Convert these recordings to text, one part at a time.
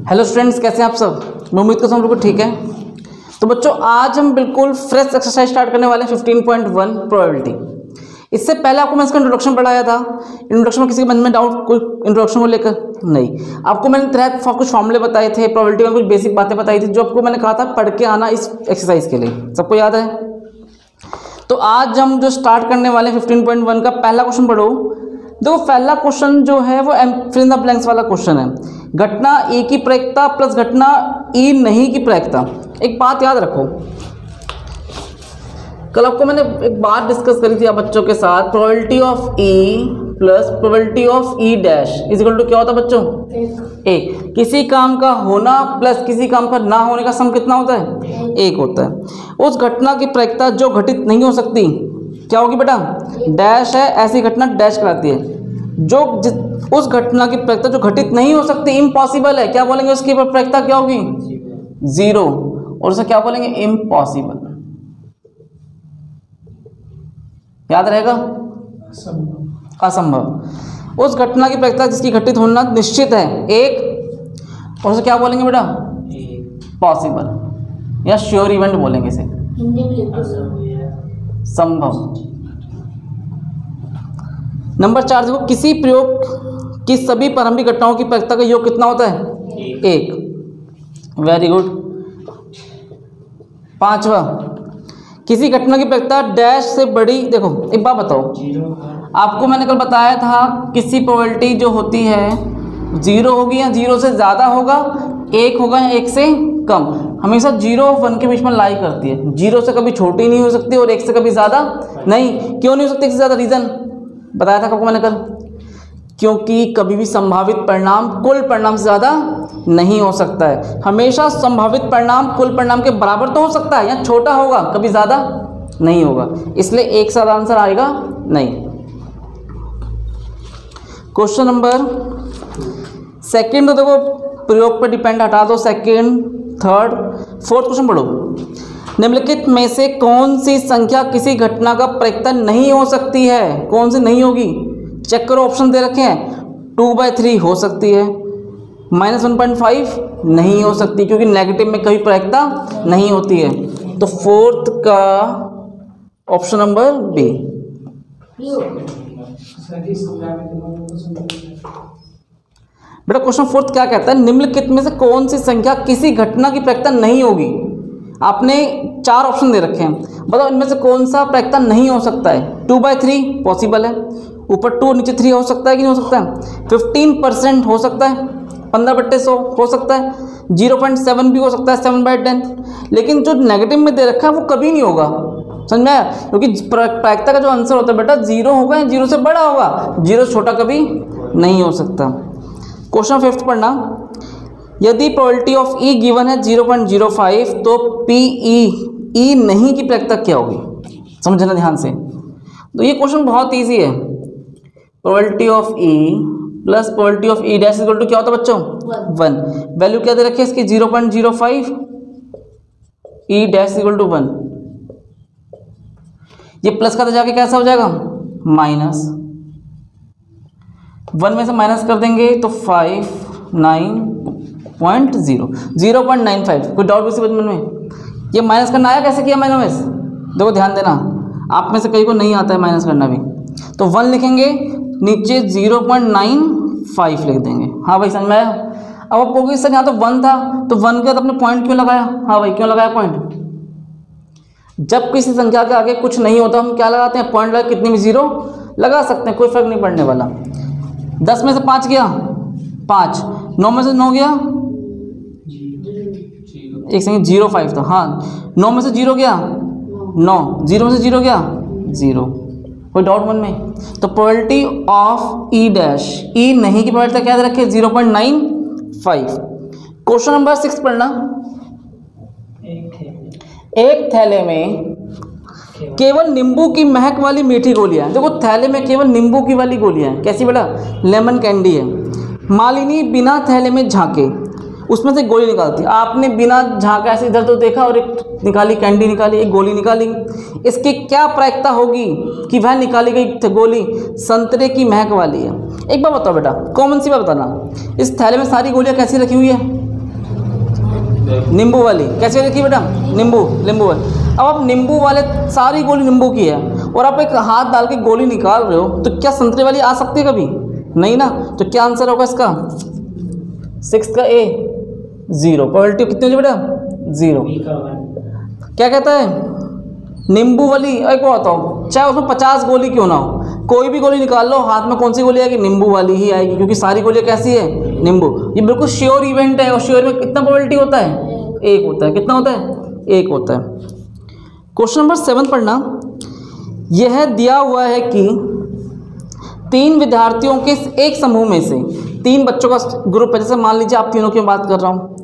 Hello students, कैसे हैं आप सब। मैं उम्मीद करता हूँ बिल्कुल ठीक है। तो बच्चों, आज हम बिल्कुल फ्रेश एक्सरसाइज स्टार्ट करने वाले हैं 15.1 प्रोबेबिलिटी। इससे पहले आपको मैं इसका इंट्रोडक्शन पढ़ाया था। इंट्रोडक्शन में किसी के मन में डाउट कोई इंट्रोडक्शन को लेकर नहीं। आपको मैंने तरह कुछ फॉर्मूले बताए थे, प्रोबेबिलिटी में कुछ बेसिक बातें बताई थी जो आपको मैंने कहा था पढ़ के आना इस एक्सरसाइज के लिए। सबको याद है? तो आज हम जो स्टार्ट करने वाले हैं 15.1 का पहला क्वेश्चन पढ़ो। देखो, पहला क्वेश्चन जो है वो फिल इन द ब्लैंक्स वाला क्वेश्चन है। घटना ए की प्रायिकता प्लस घटना ई नहीं की प्रायिकता। एक बात याद रखो, कल आपको मैंने एक बात डिस्कस करी थी आप बच्चों के साथ, probability of E plus probability of E dash is equal to क्या होता है बच्चों? एक। किसी काम का होना प्लस किसी काम का ना होने का सम कितना होता है? एक होता है। उस घटना की प्रायिकता जो घटित नहीं हो सकती क्या होगी बेटा? डैश है, ऐसी घटना डैश कराती है। उस घटना की प्रायिकता जो घटित नहीं हो सकती, इम्पॉसिबल है, क्या बोलेंगे उसकी प्रायिकता क्या होगी? जीरो। और उसे क्या बोलेंगे? इम्पॉसिबल। याद रहेगा? असंभव। उस घटना की प्रायिकता जिसकी घटित होना निश्चित है एक, और उसे क्या बोलेंगे बेटा? पॉसिबल या श्योर इवेंट बोलेंगे इसे। संभव। नंबर 4 देखो, किसी प्रयोग की सभी प्रारंभिक घटनाओं की प्रायिकता का योग कितना होता है? एक। Very good. 5वां, किसी घटना की प्रायिकता डैश से बड़ी। देखो एक बात बताओ, आपको मैंने कल बताया था किसी प्रोबेबिलिटी जो होती है 0 होगी या 0 से ज़्यादा होगा, 1 होगा या 1 से कम। हमेशा 0 और 1 के बीच में लाई करती है। 0 से कभी छोटी नहीं हो सकती और 1 से कभी ज़्यादा नहीं। क्यों नहीं हो सकती 1 से ज़्यादा? रीज़न बताया था आपको मैंने कल, क्योंकि कभी भी संभावित परिणाम कुल परिणाम से ज़्यादा नहीं हो सकता है। हमेशा संभावित परिणाम कुल परिणाम के बराबर तो हो सकता है या छोटा होगा, कभी ज़्यादा नहीं होगा। इसलिए एक साथ आंसर आएगा नहीं। क्वेश्चन नंबर सेकंड, तो देखो प्रयोग पर डिपेंड हटा दो। सेकंड, थर्ड, फोर्थ क्वेश्चन पढ़ो। निम्नलिखित में से कौन सी संख्या किसी घटना का प्रायिकता नहीं हो सकती है? कौन सी नहीं होगी? चेक करो, ऑप्शन दे रखे हैं। 2/3 हो सकती है, -1.5 नहीं हो सकती क्योंकि नेगेटिव में कभी प्रायिकता नहीं होती है। तो फोर्थ का ऑप्शन नंबर बी। बेटा क्वेश्चन फोर्थ क्या कहता है? निम्नलिखित में से कौन सी संख्या किसी घटना की प्रायिकता नहीं होगी? आपने 4 ऑप्शन दे रखे हैं, बताओ इनमें से कौन सा प्रायिकता नहीं हो सकता है? 2/3 पॉसिबल है, ऊपर 2 नीचे 3 हो सकता है कि नहीं हो सकता है? 15% हो सकता है, 15/100 हो सकता है, 0.7 भी हो सकता है, 7/10। लेकिन जो नेगेटिव में दे रखा है वो कभी नहीं होगा, समझ में आया? क्योंकि प्रायिकता का जो आंसर होता है बेटा 0 होगा या 0 से बड़ा होगा, 0 से छोटा कभी नहीं हो सकता। क्वेश्चन 5th पढ़ना। यदि प्रोबेबिलिटी ऑफ ई गिवन है 0.05 तो पी ई नहीं की प्रायिकता क्या होगी? समझना ध्यान से। तो ये क्वेश्चन बहुत इजी है। Probability of E plus probability of E dash equal to क्या होता है बच्चों? 1। वैल्यू क्या दे रखी है इसकी? 0.05, ई डैश इक्वल टू 1। ये प्लस का तो जाके कैसा हो जाएगा? माइनस। 1 में से माइनस कर देंगे तो 5, 9.0, 0.95। कोई डाउट किसी मन में? ये माइनस करना आया कैसे किया मैंने? देखो ध्यान देना, आप में से कई को नहीं आता है माइनस करना भी। तो 1 लिखेंगे, नीचे 0.95 लिख देंगे। हाँ भाई समझ में आया? अब आप कहोगे सर यहाँ तो 1 था, तो 1 के बाद आपने पॉइंट क्यों लगाया? हाँ भाई क्यों लगाया पॉइंट? जब किसी संख्या के आगे कुछ नहीं होता हम क्या लगाते हैं? पॉइंट लगा, कितनी भी 0 लगा सकते हैं, कोई फर्क नहीं पड़ने वाला। 10 में से 5 गया 5, 9 में से 9 गया, एक सेकंड 0.5 था। हाँ 9 में से 0 गया 9, 0 में से 0 गया 0। कोई डाउट मन में? तो प्रोबेबिलिटी ऑफ ई डैश, ई नहीं की प्रोबेबिलिटी क्या दे रखे? 0.95। क्वेश्चन नंबर 6 पढ़ना। एक थैले में केवल नींबू की महक वाली मीठी गोलियां। देखो थैले में केवल नींबू की वाली गोलियां हैं। कैसी बेटा? लेमन कैंडी है। मालिनी बिना थैले में झांके उसमें से गोली निकालती। आपने बिना झांका ऐसे इधर तो देखा और एक निकाली कैंडी निकाली, एक गोली निकाली। इसकी क्या प्रायिकता होगी कि वह निकाली गई गोली संतरे की महक वाली है? एक बार बताओ बेटा, कॉमन सी बात बताना, इस थैले में सारी गोलियां कैसी रखी हुई है? नींबू वाली कैसे देखिए बेटा, नींबू वाली। अब आप नींबू वाले सारी गोली नींबू की है और आप एक हाथ डाल के गोली निकाल रहे हो, तो क्या संतरे वाली आ सकती है कभी? नहीं ना। तो क्या आंसर होगा इसका? 6 का ए 0। प्रोबेबिलिटी कितनी होगी बेटा? 0। क्या कहता है? नींबू वाली। एक बात बताओ, चाहे उसमें 50 गोली क्यों ना हो, कोई भी गोली निकाल लो, हाथ में कौन सी गोली आएगी? नींबू वाली ही आएगी, क्योंकि सारी गोलियां कैसी है? नींबू। ये बिल्कुल श्योर इवेंट है, और श्योर में कितना प्रोबेबिलिटी होता है? 1 होता है। कितना होता है? 1 होता है। क्वेश्चन नंबर 7 पढ़ना। यह दिया हुआ है कि 3 विद्यार्थियों के एक समूह में से 3 बच्चों का ग्रुप है, जैसे मान लीजिए आप तीनों की बात कर रहा हूँ।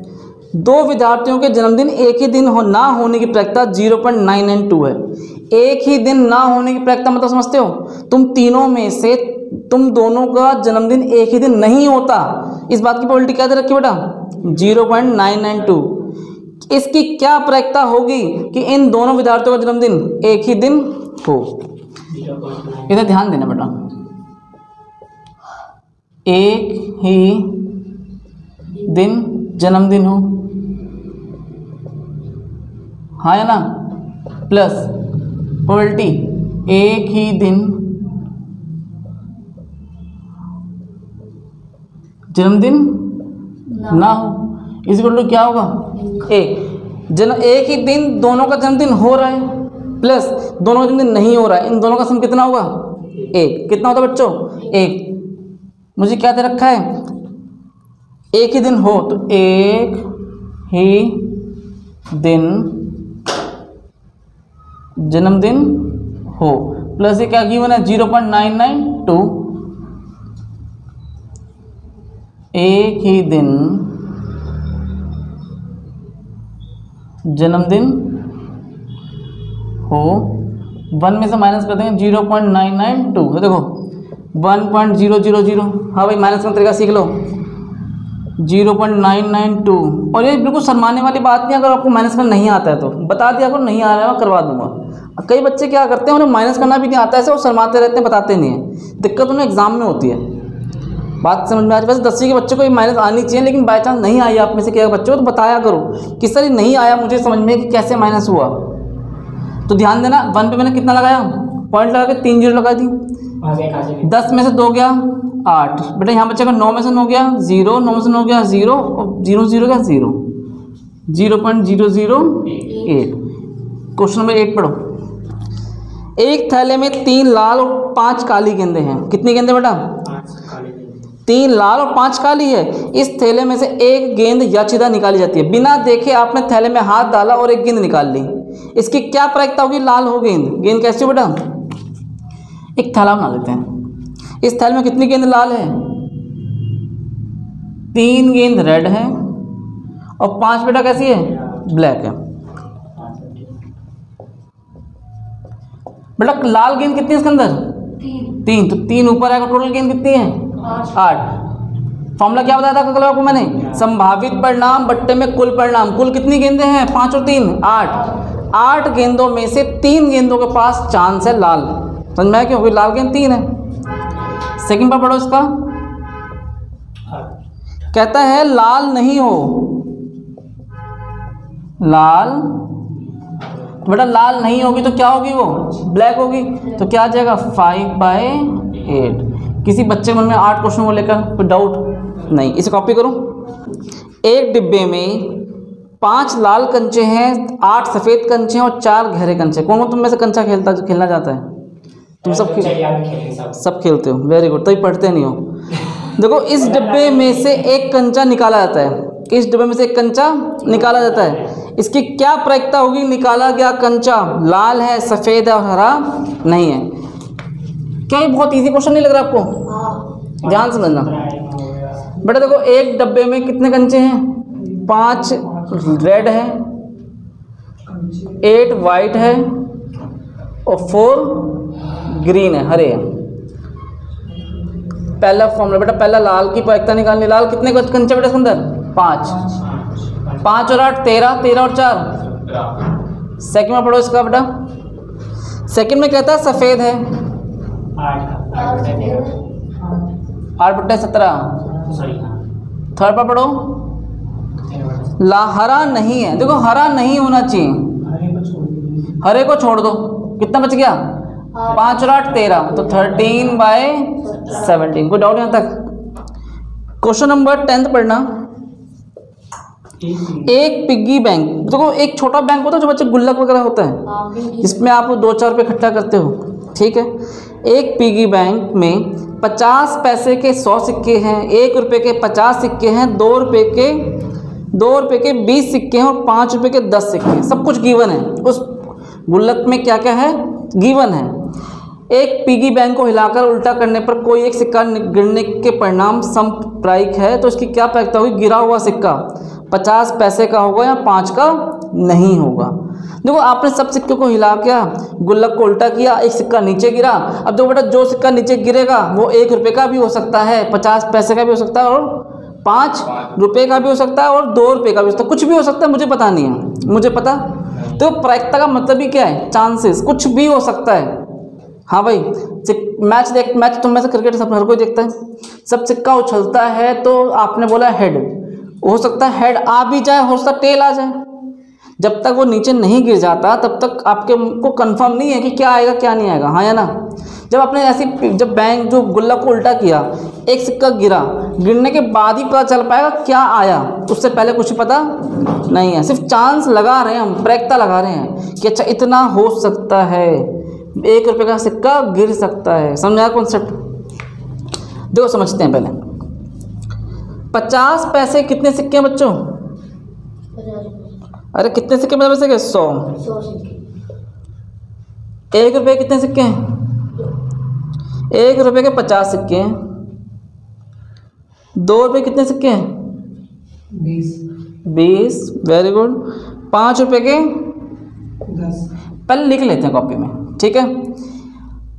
2 विद्यार्थियों के जन्मदिन एक ही दिन ना होने की प्रायिकता 0.992 है। एक ही दिन ना होने की प्रायिकता मतलब समझते हो? तुम तीनों में से तुम दोनों का जन्मदिन एक ही दिन नहीं होता, इस बात की प्रोबेबिलिटी क्या दे रखी बेटा? 0.992। इसकी क्या प्रायिकता होगी कि इन दोनों विद्यार्थियों का जन्मदिन एक ही दिन हो? इधर ध्यान देना बेटा। एक ही दिन जन्मदिन हो, हाँ या ना, प्लस प्रोबेबिलिटी एक ही दिन जन्मदिन ना हो, इस इक्वल टू क्या होगा? एक ही दिन दोनों का जन्मदिन हो रहा है, प्लस दोनों का जन्मदिन नहीं हो रहा है, इन दोनों का सम कितना होगा? 1। कितना होता है बच्चों? 1। मुझे क्या दे रखा है? एक ही दिन हो, तो एक ही दिन जन्मदिन हो, प्लस ये क्या गिवन है? 0.992। एक ही दिन जन्मदिन हो, 1 में से माइनस कर देंगे 0.992। देखो 1.000, हाँ भाई माइनस का तरीका सीख लो। 0.992। और ये बिल्कुल शर्माने वाली बात नहीं, अगर आपको माइनस करना नहीं आता है तो बता दिया करो, नहीं आ रहा है करवा दूंगा। कई बच्चे क्या करते हैं, उन्हें माइनस करना भी नहीं आता है, ऐसे वो शर्माते रहते हैं, बताते नहीं हैं। दिक्कत उन्हें एग्जाम में होती है। बात समझ में आ रही? वैसे 10वीं के बच्चों को माइनस आनी चाहिए, लेकिन बाई चांस नहीं आई आप में से क्या बच्चों, तो बताया करो कि सर नहीं आया मुझे समझ में कि कैसे माइनस हुआ। तो ध्यान देना, 1 पे मैंने कितना लगाया? पॉइंट लगा के 3 जीरो लगा दी। 10 में से 2 गया 8 बेटा, यहाँ बच्चे का 9 में से 9 गया 0, 9 में से 9 गया 0, और 0 0 गया 0, 0.008। क्वेश्चन नंबर 8 पढ़ो। एक थैले में 3 लाल और 5 काली गेंदें हैं। कितनी गेंदें बेटा? 3 लाल और 5 काली है। इस थैले में से एक गेंद याचिदा निकाली जाती है। बिना देखे आपने थैले में हाथ डाला और एक गेंद निकाल ली, इसकी क्या प्रायिकता होगी? लाल हो गेंद। गेंद कैसी हो बेटा? एक थैला बना लेते हैं। इस थैले में कितनी गेंद लाल है? 3 गेंद रेड है, और 5 बेटा कैसी है? ब्लैक है। बेटा लाल गेंद कितनी है इसके अंदर? 3। तो 3 ऊपर आएगा, टोटल गेंद कितनी है? 8। फॉर्मूला क्या बताया था कल आपको मैंने? संभावित परिणाम बट्टे में कुल परिणाम। कुल कितनी गेंदें हैं? 5 और 3 8। 8 गेंदों में से 3 गेंदों के पास चांस है लाल। समझ में आया क्यों? क्योंकि लाल गेंद 3 है। सेकंड पर पढ़ो इसका। कहता है लाल नहीं हो, लाल, बेटा लाल नहीं होगी तो क्या होगी? वो ब्लैक होगी। तो क्या आ जाएगा? 5/8। किसी बच्चे के मन में 8 क्वेश्चन को लेकर कोई डाउट नहीं? इसे कॉपी करो। एक डिब्बे में 5 लाल कंचे हैं, 8 सफ़ेद कंचे हैं और 4 गहरे कंचे। कौन तुम में से कंचा खेलना चाहता है? तुम सब खेलते हो, वेरी गुड, तभी पढ़ते नहीं हो। देखो इस डिब्बे में से एक कंचा निकाला जाता है, इस डिब्बे में से एक कंचा निकाला जाता है। इसकी क्या प्रायिकता होगी? निकाला गया कंचा लाल है, सफ़ेद है और हरा नहीं है। क्या ये बहुत इजी क्वेश्चन नहीं लग रहा आपको? ध्यान समझना बेटा। देखो एक डब्बे में कितने कंचे हैं? 5 रेड है, 8 वाइट है और 4 ग्रीन है, हरे है। पहला फॉर्मूला बेटा, पहला लाल की प्रायिकता निकालनी। लाल कितने कंचे बेटा इसके अंदर? 5। 5 और 8 13, 13 और 4। सेकंड में पढ़ो इसका बेटा। सेकंड में कहता है सफ़ेद है, 8/17। थर्ड पर पढ़ो हरा नहीं है, देखो हरा नहीं होना चाहिए, हरे को छोड़ दो, कितना बच गया 5 और 8 13, तो 13/17। कोई डाउट यहाँ तक? क्वेश्चन नंबर 10 पढ़ना। एक पिग्गी बैंक, देखो एक छोटा बैंक होता है जो बच्चे गुल्लक वगैरह होता है जिसमें आप 2-4 रुपये इकट्ठा करते हो, ठीक है। एक पिग्गी बैंक में 50 पैसे के 100 सिक्के हैं, 1 रुपये के 50 सिक्के हैं, 2 रुपये के 20 सिक्के हैं और 5 रुपये के 10 सिक्के हैं। सब कुछ गिवन है, उस गुल्लक में क्या क्या है, गिवन है। एक पिगी बैंक को हिलाकर उल्टा करने पर कोई एक सिक्का गिरने के परिणाम समप्रायिक है, तो इसकी क्या प्रायिकता होगी? गिरा हुआ सिक्का 50 पैसे का होगा या 5 का नहीं होगा। देखो आपने सब सिक्के को हिला के गुल्लक को उल्टा किया, एक सिक्का नीचे गिरा। अब देखो बेटा, जो सिक्का नीचे गिरेगा वो 1 रुपये का भी हो सकता है, 50 पैसे का भी हो सकता है और 5 रुपये का भी हो सकता है और 2 रुपये का भी हो सकता है, कुछ भी हो सकता है, मुझे पता नहीं है, मुझे पता। तो प्रायिकता का मतलब ही क्या है? चांसेस, कुछ भी हो सकता है। हाँ भाई, मैच तुम में से क्रिकेट सब हर कोई देखता है, सब सिक्का उछलता है तो आपने बोला हेड, हो सकता है हेड आ भी जाए, हो सकता है टेल आ जाए। जब तक वो नीचे नहीं गिर जाता तब तक आपके को कंफर्म नहीं है कि क्या आएगा क्या नहीं आएगा, हाँ या ना। जब आपने जब बैंक जो गुल्लक को उल्टा किया, एक सिक्का गिरा, गिरने के बाद ही पता चल पाएगा क्या आया, उससे पहले कुछ पता नहीं है। सिर्फ चांस लगा रहे हैं हम, प्रायिकता लगा रहे हैं कि अच्छा इतना हो सकता है, 1 रुपये का सिक्का गिर सकता है। समझा कॉन्सेप्ट? देखो समझते हैं पहले। 50 पैसे कितने सिक्के हैं बच्चों? अरे कितने सिक्के मतलब पैसे के? 100 सिक्के। 1 रुपये कितने सिक्के हैं? 1 रुपये के 50 सिक्के हैं। 2 रुपये कितने सिक्के हैं? 20। Very good. 5 रुपये के 10। पहले लिख लेते हैं कॉपी में, ठीक है।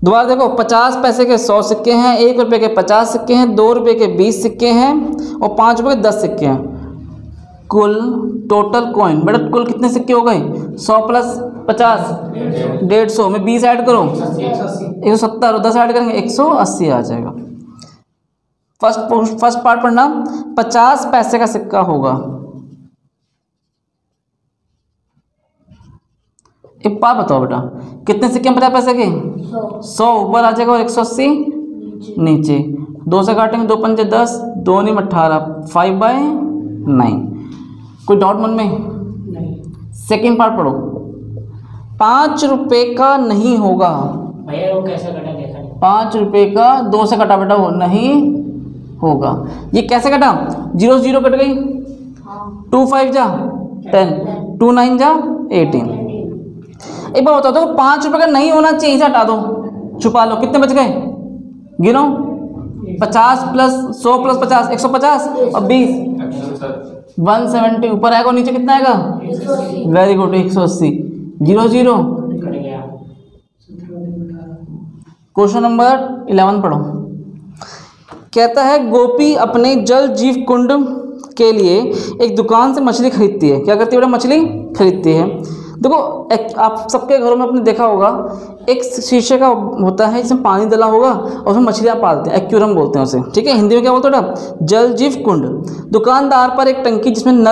दोबारा देखो, 50 पैसे के 100 सिक्के हैं, 1 रुपये के 50 सिक्के हैं, 2 रुपये के 20 सिक्के हैं और 5 रुपये के 10 सिक्के हैं। कुल टोटल कॉइन बेटा कुल कितने सिक्के हो गए? 100 प्लस 50 150 में 20 ऐड करो 170 और 10 ऐड करेंगे 180 आ जाएगा। फर्स्ट पार्ट पढ़ना। 50 पैसे का सिक्का होगा, एक बात बताओ बेटा, कितने सिक्के हैं 50 पैसे के? 100 ऊपर आ जाएगा और 180 नीचे। 2 से काटेंगे, 2 पंजे 10, 2 नहीं 18, 5/9। कोई डाउट मन में? नहीं। सेकेंड पार्ट पढ़ो। 5 रुपये का नहीं होगा भैया, वो कैसे कटा देखा? 5 रुपये का 2 से कटा बेटा, वो नहीं होगा। ये कैसे कटा? 0 से 0 कट गई, 2 5 जा 10, 2 9 जा 18। एक बार बताओ, तो 5 रुपये का नहीं होना चाहिए, इसे हटा दो, छुपा लो। कितने बच गए? गिनो। 50 प्लस 100 प्लस 50 150 और 20 170। ऊपर आएगा, नीचे कितना आएगा? Very good, 180। 0 0 कट गया। क्वेश्चन नंबर 11 पढ़ो। कहता है गोपी अपने जल जीव कुंड के लिए एक दुकान से मछली खरीदती है। क्या करती है बेटा? मछली खरीदती है। देखो आप सबके घरों में आपने देखा होगा, एक शीशे का होता है जिसमें पानी डला होगा और उसमें मछलियाँ पालते हैं, एक्वेरियम बोलते हैं उसे, ठीक है। हिंदी में क्या बोलते हैं बेटा? जल जीव कुंड। दुकानदार पर एक टंकी जिसमें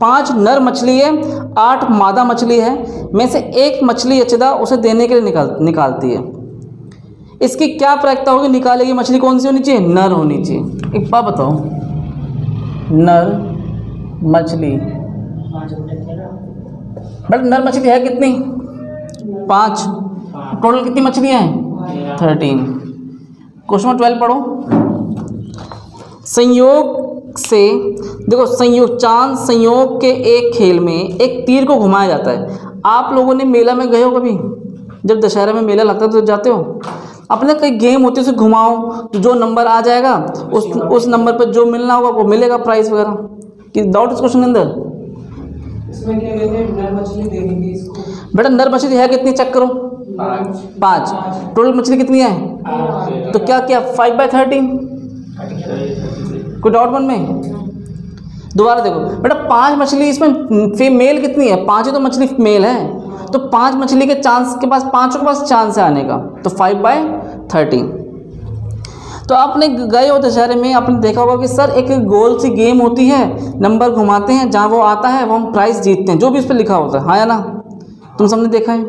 5 नर मछली है, 8 मादा मछली है, में से एक मछली अचदा उसे देने के लिए निकालती है। इसकी क्या प्रायिकता होगी? निकालेगी मछली कौन सी होनी चाहिए? नर होनी चाहिए। एक बात बताओ, नर मछली, बट नर मछली है कितनी? 5। टोटल कितनी मछलियाँ हैं? 13। क्वेश्चन 12 पढ़ो। संयोग से देखो, चांद संयोग के एक खेल में एक तीर को घुमाया जाता है। आप लोगों ने मेला में गए हो कभी? जब दशहरा में मेला लगता है तो जाते हो? अपने कई गेम होती है, उसे घुमाओ तो जो नंबर आ जाएगा उस नंबर पर जो मिलना होगा वो मिलेगा, प्राइस वगैरह। कि डाउट इस क्वेश्चन के अंदर? इसमें क्या कहते हैं? नर मछली देंगे इसको। बेटा नर मछली है कितनी? चेक करो। 5। टोटल मछली कितनी है? तो क्या 5/13। कोई डाउट मन में? दोबारा देखो बेटा, 5 मछली, इसमें फीमेल कितनी है? 5 ही तो मछली मेल है, तो 5 मछली के चांस के पास, 5 के पास चांस है आने का, तो 5/13। तो आपने गए हो दशहरे में, आपने देखा होगा कि सर एक गोल सी गेम होती है, नंबर घुमाते हैं, जहाँ वो आता है वो हम प्राइस जीतते हैं, जो भी उस पर लिखा होता है, हाँ या ना? तुम सबने देखा है।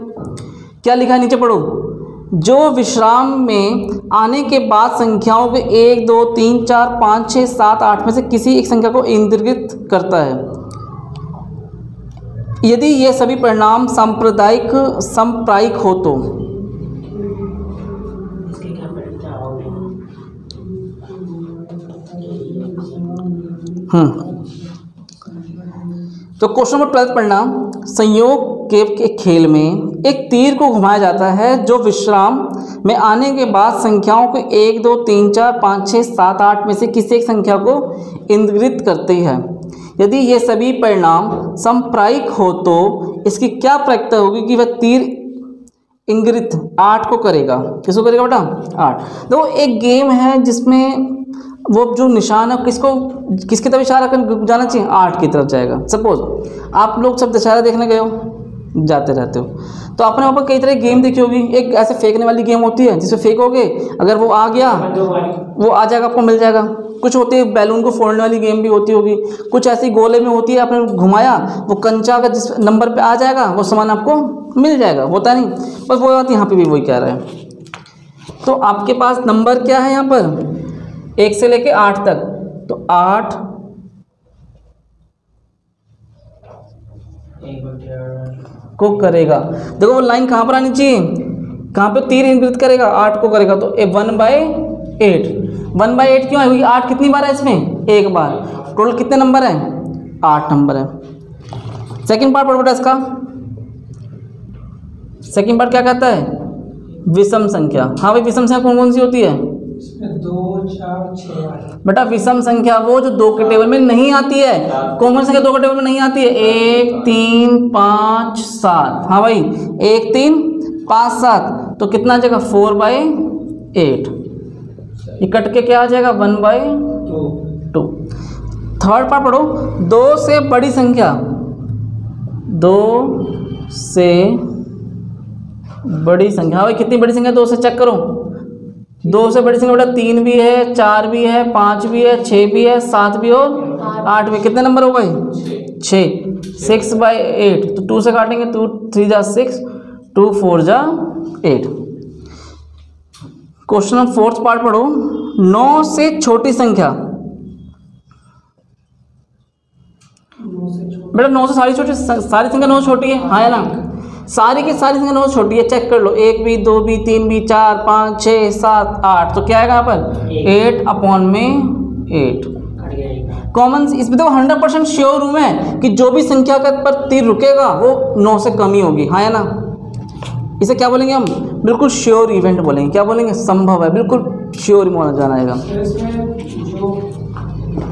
क्या लिखा है नीचे पढ़ो। जो विश्राम में आने के बाद संख्याओं के 1 2 3 4 5 6 7 8 में से किसी एक संख्या को इंगित करता है, यदि ये सभी परिणाम सांप्रायिक हो तो। इसकी क्या परीक्षा होगी? तो क्वेश्चन नंबर 12 पढ़ना। संयोग के खेल में एक तीर को घुमाया जाता है जो विश्राम में आने के बाद संख्याओं को 1 2 3 4 5 6 7 8 में से किसी एक संख्या को इंगित करती है, यदि ये सभी परिणाम सांप्रायिक हो तो इसकी क्या प्रक्रिया होगी कि वह तीर इंगित 8 को करेगा। किसको करेगा बेटा? 8। देखो एक गेम है जिसमें वो जो निशान है किसकी तरफ इशारा कर जाना चाहिए? 8 की तरफ जाएगा। सपोज आप लोग सब दशहरा देखने गए हो, जाते रहते हो, तो आपने वहाँ पर कई तरह की गेम देखी होगी। एक ऐसे फेंकने वाली गेम होती है जिसमें फेंकोगे, अगर वो आ गया वो आ जाएगा, आपको मिल जाएगा। कुछ होती है बैलून को फोड़ने वाली गेम भी होती होगी, कुछ ऐसी गोले में होती है, आपने घुमाया वो कंचा अगर जिस नंबर पे आ जाएगा वो सामान आपको मिल जाएगा, होता नहीं। बस वो बात यहाँ पे भी वही कह रहा है। तो आपके पास नंबर क्या है यहाँ पर? 1 से लेके 8 तक, तो 8 को करेगा। देखो वो लाइन कहाँ पर आनी चाहिए, कहाँ पे तीर इंगित करेगा? 8 को करेगा, तो 1/8। 1/8 क्यों है? क्योंकि 8 कितनी बार है इसमें? 1 बार। टोटल कितने नंबर है? 8 नंबर है। सेकंड पार्ट पढ़ो बेटा इसका। सेकंड पार्ट क्या कहता है? विषम संख्या। हाँ भाई, विषम संख्या कौन कौन सी होती है? 2 4 6 8। बेटा विषम संख्या वो जो 2 के टेबल में नहीं आती है। कौन कौन संख्या 2 के टेबल में नहीं आती है? 1 3 5 7। हाँ भाई, 1 3 5 7, तो कितना आ जाएगा? 4/8। ये कट के क्या आ जाएगा? 1/2। थर्ड पार्ट पढ़ो। 2 से बड़ी संख्या, 2 से बड़ी संख्या। हाँ भाई, कितनी बड़ी संख्या? 2 से चेक करो। 2 से बड़ी संख्या बेटा 3 भी है, 4 भी है, 5 भी है, 6 भी है, 7 भी और 8 भी। कितने नंबर हो गए? 6। 6/8, तो 2 से काटेंगे, 2 3 जा 6, 2 4 जा 8। क्वेश्चन नंबर 4th पार्ट पढ़ो। 9 से छोटी संख्या। बेटा 9 से सारी संख्या 9 छोटी है, हाँ है ना? सारी की सारी संख्या 9 छोटी है, चेक कर लो। 1 भी, 2 भी, 3 भी, 4 5 6 7 8, तो क्या आएगा यहाँ पर? 8/8। कॉमन इसमें तो 100% श्योर हूँ मैं कि जो भी संख्या का पर तीर रुकेगा वो 9 से कम ही होगी, हाँ है ना? इसे क्या बोलेंगे हम? बिल्कुल श्योर इवेंट बोलेंगे। क्या बोलेंगे? संभव है, बिल्कुल श्योर ही माना जाना जाएगा। तो इसमें जो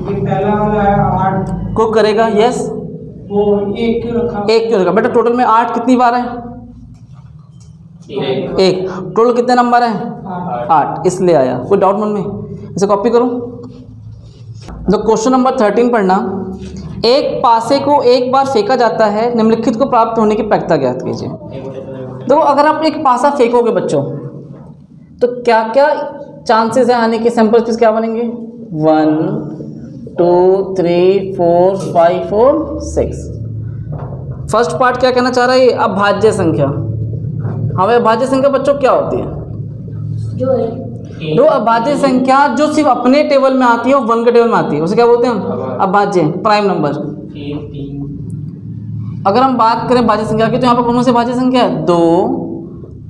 ये पहला वाला है 8 को करेगा, यस। वो 1 क्यों रखा? 1 क्यों रखा? बेटा टोटल में 8 कितनी बार है? 1। टोटल कितने नंबर है? 8, इसलिए आया। कोई डाउट मन में? इसे कॉपी करो। तो क्वेश्चन नंबर 13 पढ़ना। एक पासे को एक बार फेंका जाता है, निम्नलिखित को प्राप्त होने की प्रक्रिया ज्ञात कीजिए। देखो अगर आप एक पासा फेंकोगे बच्चों, तो क्या क्या चांसेस है आने के? सैंपल चीज क्या बनेंगे? 1 2 3 4 5 और 6। फर्स्ट पार्ट क्या कहना चाह रहा है? अभाज्य संख्या। हमें अभाज्य संख्या बच्चों क्या होती है? जो अभाज्य संख्या जो सिर्फ अपने टेबल में आती है और 1 के टेबल में आती है, उसे क्या बोलते हैं? अभाज्य। Prime number. अगर हम बात करें भाज्य संख्या की, तो यहाँ पर कौन से भाज्य संख्या है? 2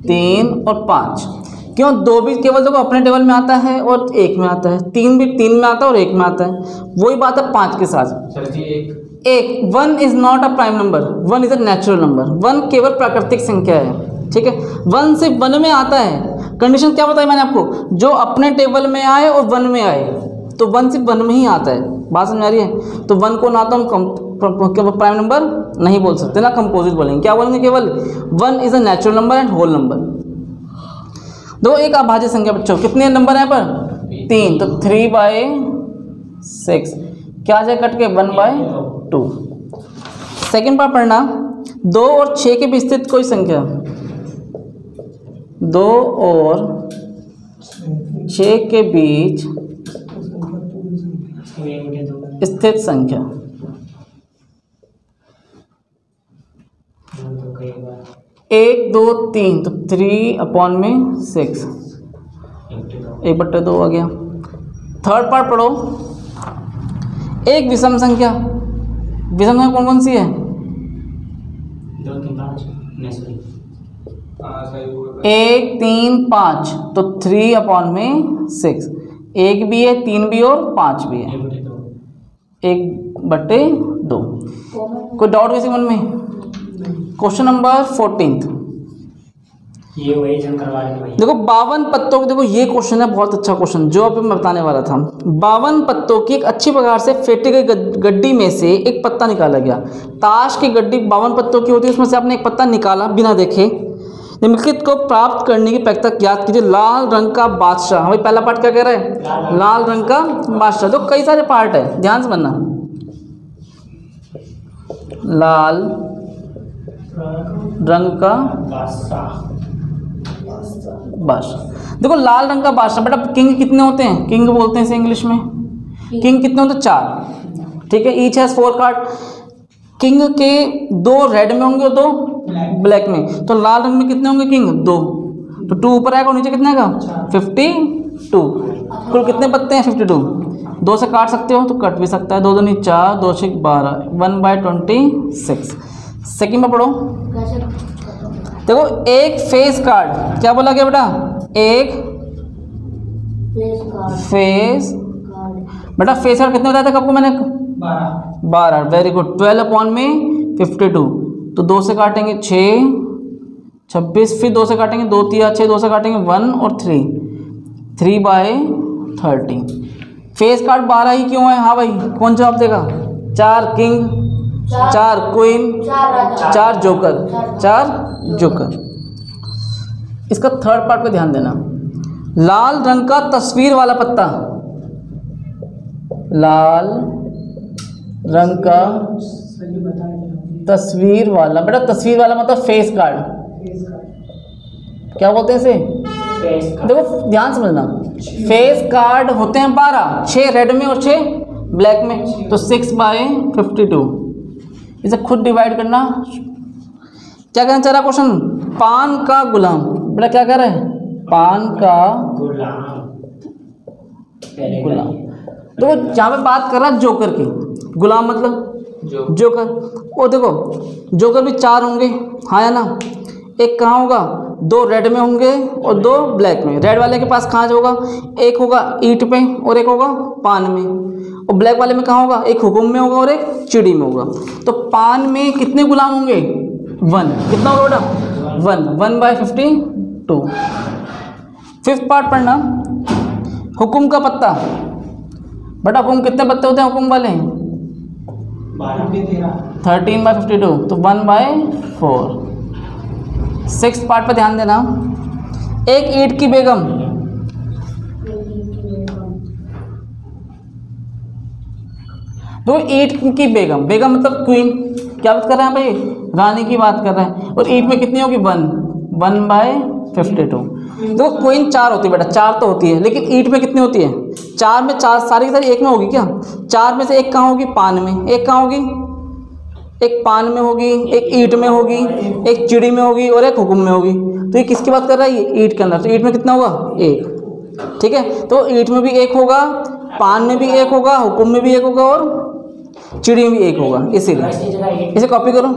3 और 5। क्यों? 2 भी केवल देखो अपने टेबल में आता है और 1 में आता है, 3 भी 3 में आता है और 1 में आता है। वही बात है 5 के साथ। एक 1 is not a prime number, 1 is a natural number. 1 केवल प्राकृतिक संख्या है, ठीक है? 1 सिर्फ 1 में आता है। कंडीशन क्या बताई मैंने आपको? जो अपने टेबल में आए और 1 में आए, तो 1 सिर्फ 1 में ही आता है। बात समझ आ रही है? तो 1 को ना तो हम प्राइम नंबर नहीं बोल सकते, ना कंपोजिट बोलेंगे। क्या बोलेंगे? केवल 1 is a natural number and whole number. दो एक अभाज्य संख्या बच्चों, कितने नंबर है यहाँ पर? 3, तो 3/6 क्या आ जाए कट के? 1/2। सेकेंड पार्ट पढ़ना। 2 और 6 के बीच स्थित कोई संख्या, 2 और 6 के बीच स्थित संख्या। एक दो तीन, तो 3/6, 1/2 आ गया। थर्ड पार्ट पढ़ो। एक विषम संख्या, विषम संख्या कौन कौन सी है? 2 3 5 नहीं सॉरी 1 3 5, तो 3/6। 1 भी है, 3 भी और 5 भी है, 1/2। कोई डाउट किसी मन में? Question number 14। ये वही जन करवा रहे भाई। देखो 52 पत्तों, देखो ये क्वेश्चन है बहुत अच्छा क्वेश्चन जो अभी मैं बताने वाला था। 52 पत्तों की एक अच्छी प्रकार से फेंटी गई गड्डी में से एक पत्ता निकाला गया। ताश की गड्डी 52 पत्तों की होती है, उसमें से आपने एक पत्ता निकाला बिना देखे। निम्नलिखित को प्राप्त करने की प्रक्रिया ज्ञात कीजिए। लाल रंग का बादशाह, भाई पहला पार्ट क्या कह रहा है? लाल रंग का बादशाह। तो कई सारे पार्ट है, ध्यान से बनना। लाल रंग का बादशाह। देखो लाल रंग का बादशाह, बेटा किंग कितने होते हैं? किंग बोलते हैं इसे इंग्लिश में। किंग कितने होते हैं? 4। ठीक है, ईच हैज 4 कार्ड। किंग के 2 रेड में होंगे और 2 ब्लैक में। तो लाल रंग में कितने होंगे किंग? 2। तो 2 ऊपर आएगा और नीचे कितने आएगा? 52। कुल कितने पत्ते हैं? 52। 2 से काट सकते हो तो कट भी सकता है। 2 2 4, 2 6 12, 1/26। सेकंड में पढ़ो। देखो एक फेस कार्ड, क्या बोला गया बेटा? एक फेस बेटा फेस कार्ड कितने बताया था आपको मैंने? 12। Very good. 12/52। तो 2 से काटेंगे 6, 26, फिर 2 से काटेंगे 2 3 6, 2 से काटेंगे 1 और 3, 3/30। फेस कार्ड 12 ही क्यों है? हाँ भाई कौन जवाब देगा? 4 किंग, 4 क्वीन, 4 जोकर, 4 जोकर। इसका थर्ड पार्ट पे ध्यान देना। लाल रंग का तस्वीर वाला पत्ता, लाल रंग का तस्वीर वाला, बेटा तस्वीर वाला मतलब फेस कार्ड। क्या बोलते हैं इसे? देखो ध्यान समझना, फेस कार्ड होते हैं 12, 6 रेड में और 6 ब्लैक में। तो 6/52। इसे खुद डिवाइड करना। क्या कहना चाह रहा क्वेश्चन? पान का गुलाम, बेटा क्या कह रहा है? पान का गुलाम। तो जहाँ पे बात कर रहा है जोकर की, गुलाम मतलब जोकर। वो देखो जोकर भी 4 होंगे, हाँ या ना? एक कहाँ होगा? 2 रेड में होंगे और 2 ब्लैक में। रेड वाले के पास कहाँ होगा? एक होगा ईंट पे और एक होगा पान में। और ब्लैक वाले में कहाँ होगा? एक हुकुम में होगा और एक चिड़ी में होगा। तो पान में कितने गुलाम होंगे? 1। कितना होगा बेटा? 1। 1/52। फिफ्थ पार्ट पढ़ना। हुकुम का पत्ता, बेटा हुकुम कितने पत्ते होते हैं हुकुम वाले? 13/52। तो 1/4। 6th पार्ट पर ध्यान देना। एक ईंट की बेगम, तो ईंट की बेगम, बेगम मतलब क्वीन, क्या बात कर रहे हैं भाई? रानी की बात कर रहे हैं। और ईंट में कितनी होगी? 1/52। देखो क्वीन 4 होती है बेटा, 4 तो होती है, लेकिन ईंट में कितनी होती है? 4 में 4 सारी की सारी एक में होगी क्या? 4 में से एक कहाँ होगी? पान में। एक कहाँ होगी? एक पान में होगी, एक ईंट में होगी, एक चिड़ी में होगी और एक हुकुम में होगी। तो ये किसकी बात कर रहा है? ये ईंट के अंदर। तो ईंट में कितना होगा? 1। ठीक है, तो ईंट में भी 1 होगा, पान में भी 1 होगा, हुकुम में भी 1 होगा और चिड़ी में भी 1 होगा। इसीलिए इसे कॉपी करो।